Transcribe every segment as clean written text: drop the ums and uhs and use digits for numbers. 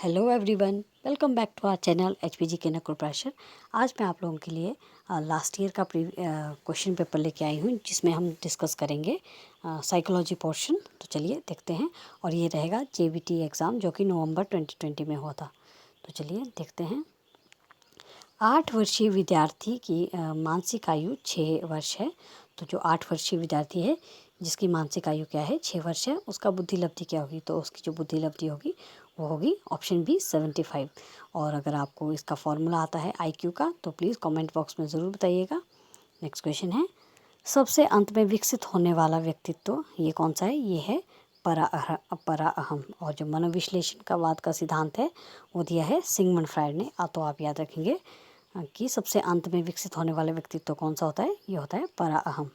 Hello everyone, welcome back to our channel HPG के नकुल प्रेशर। आज मैं आप लोगों के लिए लास्ट ईयर का क्वेश्चन पेपर लेके आई हूँ, जिसमें हम डिस्कस करेंगे साइकोलॉजी पोर्शन। तो चलिए देखते हैं। और ये रहेगा जेबीटी एग्ज़ाम, जो कि नवंबर 2020 में हुआ था। तो चलिए देखते हैं। 8 वर्षीय विद्यार्थी की मानसिक आयु 6 वर्ष है। तो जो 8 वर्षीय विद्यार्थी है, जिसकी मानसिक आयु क्या है, 6 वर्ष है, उसका बुद्धि लब्धि क्या होगी? तो उसकी जो बुद्धि लब्धि होगी वो होगी ऑप्शन बी 75। और अगर आपको इसका फॉर्मूला आता है आईक्यू का, तो प्लीज़ कमेंट बॉक्स में ज़रूर बताइएगा। नेक्स्ट क्वेश्चन है, सबसे अंत में विकसित होने वाला व्यक्तित्व ये कौन सा है? ये है परा अहम। और जो मनोविश्लेषण का वाद का सिद्धांत है वो दिया है सिगमंड फ्रायड ने। तो आप याद रखेंगे कि सबसे अंत में विकसित होने वाला व्यक्तित्व कौन सा होता है? ये होता है परा अहम।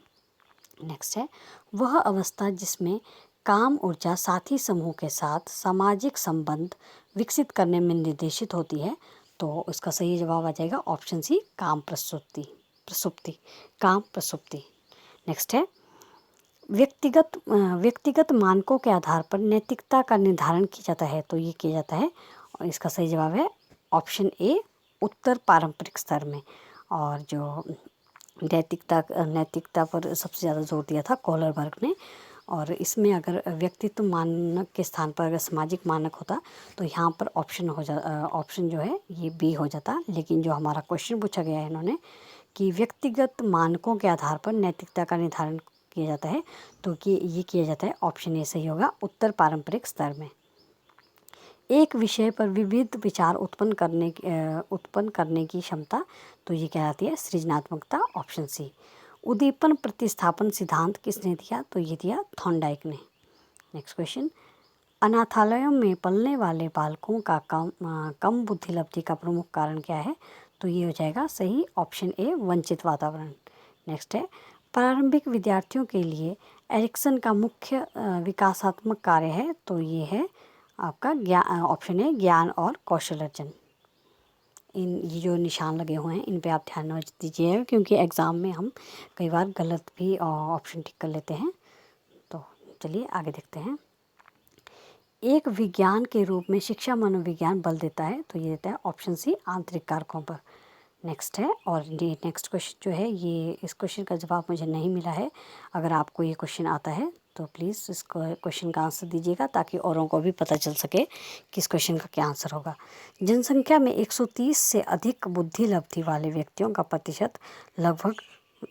नेक्स्ट है, वह अवस्था जिसमें काम ऊर्जा साथी समूह के साथ सामाजिक संबंध विकसित करने में निर्देशित होती है। तो इसका सही जवाब आ जाएगा ऑप्शन सी, काम प्रसुप्ति काम प्रसुप्ति। नेक्स्ट है, व्यक्तिगत मानकों के आधार पर नैतिकता का निर्धारण किया जाता है। तो ये किया जाता है, और इसका सही जवाब है ऑप्शन ए, उत्तर पारंपरिक स्तर में। और जो नैतिकता पर सबसे ज़्यादा जोर दिया था कोहलरबर्ग ने। और इसमें अगर व्यक्तित्व मानक के स्थान पर अगर सामाजिक मानक होता, तो यहाँ पर ऑप्शन जो है ये बी हो जाता। लेकिन जो हमारा क्वेश्चन पूछा गया है इन्होंने, कि व्यक्तिगत मानकों के आधार पर नैतिकता का निर्धारण किया जाता है, तो कि ये किया जाता है ऑप्शन ए सही होगा, उत्तर पारंपरिक स्तर में। एक विषय पर विविध विचार उत्पन्न करने की क्षमता, तो ये कहलाती है सृजनात्मकता, ऑप्शन सी। उद्दीपन प्रतिस्थापन सिद्धांत किसने दिया? तो ये दिया थॉर्नडाइक ने। नेक्स्ट क्वेश्चन, अनाथालयों में पलने वाले बालकों का कम बुद्धि लब्धि का प्रमुख कारण क्या है? तो ये हो जाएगा सही ऑप्शन ए, वंचित वातावरण। नेक्स्ट है, प्रारंभिक विद्यार्थियों के लिए एरिक्सन का मुख्य विकासात्मक कार्य है। तो ये है आपका ज्ञान, ऑप्शन है ज्ञान और कौशल अर्जन। ये जो निशान लगे हुए हैं इन पे आप ध्यान न दीजिए, क्योंकि एग्ज़ाम में हम कई बार गलत भी ऑप्शन टिक कर लेते हैं। तो चलिए आगे देखते हैं। एक विज्ञान के रूप में शिक्षा मनोविज्ञान बल देता है। तो ये देता है ऑप्शन सी, आंतरिक कारकों पर। नेक्स्ट है, और ये नेक्स्ट क्वेश्चन जो है, ये इस क्वेश्चन का जवाब मुझे नहीं मिला है। अगर आपको ये क्वेश्चन आता है तो प्लीज़ इस क्वेश्चन का आंसर दीजिएगा, ताकि औरों को भी पता चल सके कि इस क्वेश्चन का क्या आंसर होगा। जनसंख्या में 130 से अधिक बुद्धि लब्धि वाले व्यक्तियों का प्रतिशत लगभग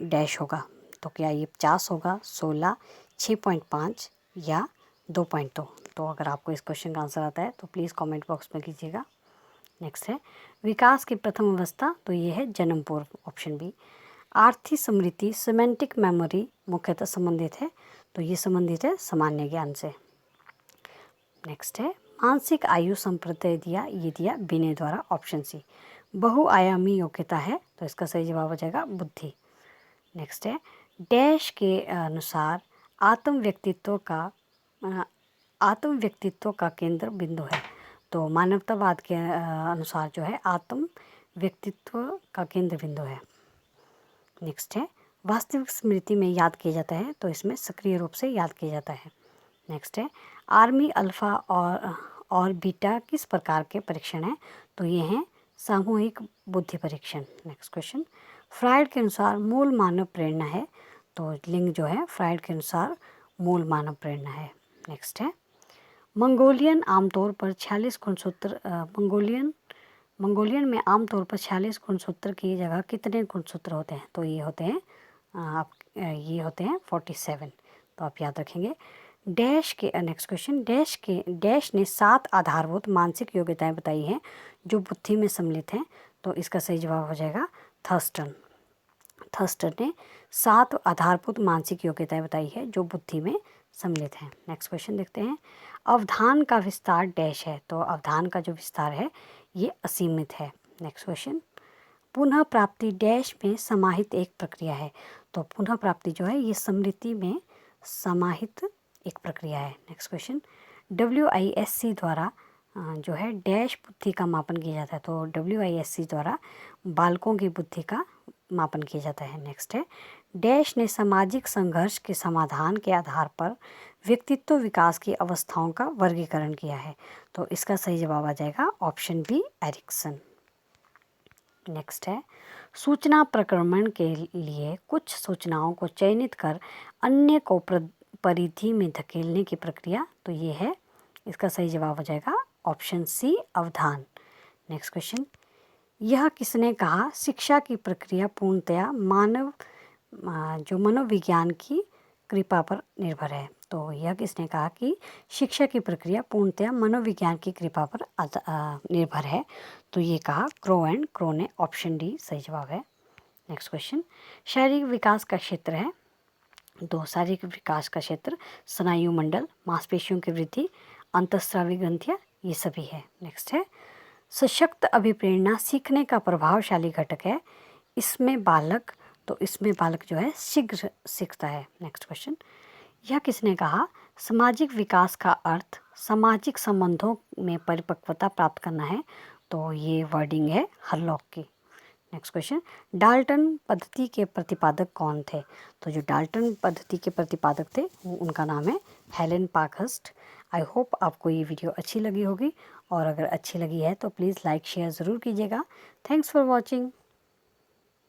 डैश होगा। तो क्या ये 50 होगा, 16, 6.5 या 2.2? तो अगर आपको इस क्वेश्चन का आंसर आता है तो प्लीज़ कमेंट बॉक्स में कीजिएगा। नेक्स्ट है, विकास की प्रथम अवस्था, तो ये है जन्म पूर्व, ऑप्शन बी। आर्थिक स्मृति सिमेंटिक मेमोरी मुख्यतः संबंधित है। तो ये संबंधित है सामान्य ज्ञान से। नेक्स्ट है, मानसिक आयु संप्रदाय दिया, ये दिया बिने द्वारा, ऑप्शन सी। बहुआयामी योग्यता है। तो इसका सही जवाब हो जाएगा बुद्धि। नेक्स्ट है, डैश के अनुसार आत्म व्यक्तित्व का केंद्र बिंदु है। तो मानवतावाद के अनुसार जो है आत्म व्यक्तित्व का केंद्र बिंदु है। नेक्स्ट है, वास्तविक स्मृति में याद किया जाता है। तो इसमें सक्रिय रूप से याद किया जाता है। नेक्स्ट है, आर्मी अल्फा और बीटा किस प्रकार के परीक्षण हैं? तो ये हैं सामूहिक बुद्धि परीक्षण। नेक्स्ट क्वेश्चन, फ्रायड के अनुसार मूल मानव प्रेरणा है। तो लिंग जो है फ्रायड के अनुसार मूल मानव प्रेरणा है। नेक्स्ट है, मंगोलियन में आमतौर पर 46 गुणसूत्र की जगह कितने गुणसूत्र होते हैं? तो ये होते हैं 47। तो आप याद रखेंगे। नेक्स्ट क्वेश्चन, डैश ने 7 आधारभूत मानसिक योग्यताएं बताई हैं जो बुद्धि में सम्मिलित हैं। तो इसका सही जवाब हो जाएगा थर्स्टन ने 7 आधारभूत मानसिक योग्यताएं बताई है जो बुद्धि में सम्मिलित हैं। नेक्स्ट क्वेश्चन देखते हैं, अवधान का विस्तार डैश है। तो अवधान का जो विस्तार है ये असीमित है। नेक्स्ट क्वेश्चन, पुनः प्राप्ति डैश में समाहित एक प्रक्रिया है। तो पुनः प्राप्ति जो है ये स्मृति में समाहित एक प्रक्रिया है। नेक्स्ट क्वेश्चन, WISC द्वारा जो है डैश बुद्धि का मापन किया जाता है। तो WISC द्वारा बालकों की बुद्धि का मापन किया जाता है। नेक्स्ट है, डैश ने सामाजिक संघर्ष के समाधान के आधार पर व्यक्तित्व विकास की अवस्थाओं का वर्गीकरण किया है। तो इसका सही जवाब आ जाएगा ऑप्शन बी, एरिक्सन। नेक्स्ट है, सूचना प्रक्रमण के लिए कुछ सूचनाओं को चयनित कर अन्य को परिधि में धकेलने की प्रक्रिया, तो ये है, इसका सही जवाब हो जाएगा ऑप्शन सी, अवधान। नेक्स्ट क्वेश्चन, यह किसने कहा शिक्षा की प्रक्रिया पूर्णतया जो मनोविज्ञान की कृपा पर निर्भर है। तो यह किसने कहा कि शिक्षा की प्रक्रिया पूर्णतया मनोविज्ञान की कृपा पर निर्भर है। तो ये कहा क्रो ने, ऑप्शन डी सही जवाब है। नेक्स्ट क्वेश्चन, शारीरिक विकास का क्षेत्र है। तो शारीरिक विकास का क्षेत्र स्नायु मंडल, मांसपेशियों की वृद्धि, अंतःस्रावी ग्रंथियाँ, ये सभी है। नेक्स्ट है, सशक्त अभिप्रेरणा सीखने का प्रभावशाली घटक है। इसमें बालक जो है शीघ्र सीखता है। नेक्स्ट क्वेश्चन, यह किसने कहा सामाजिक विकास का अर्थ सामाजिक संबंधों में परिपक्वता प्राप्त करना है। तो ये वर्डिंग है हरलॉक की। नेक्स्ट क्वेश्चन, डाल्टन पद्धति के प्रतिपादक कौन थे। तो जो डाल्टन पद्धति के प्रतिपादक थे उनका नाम है हेलेन पार्कहर्स्ट। आई होप आपको ये वीडियो अच्छी लगी होगी, और अगर अच्छी लगी है तो प्लीज़ लाइक शेयर ज़रूर कीजिएगा। Thanks for watching.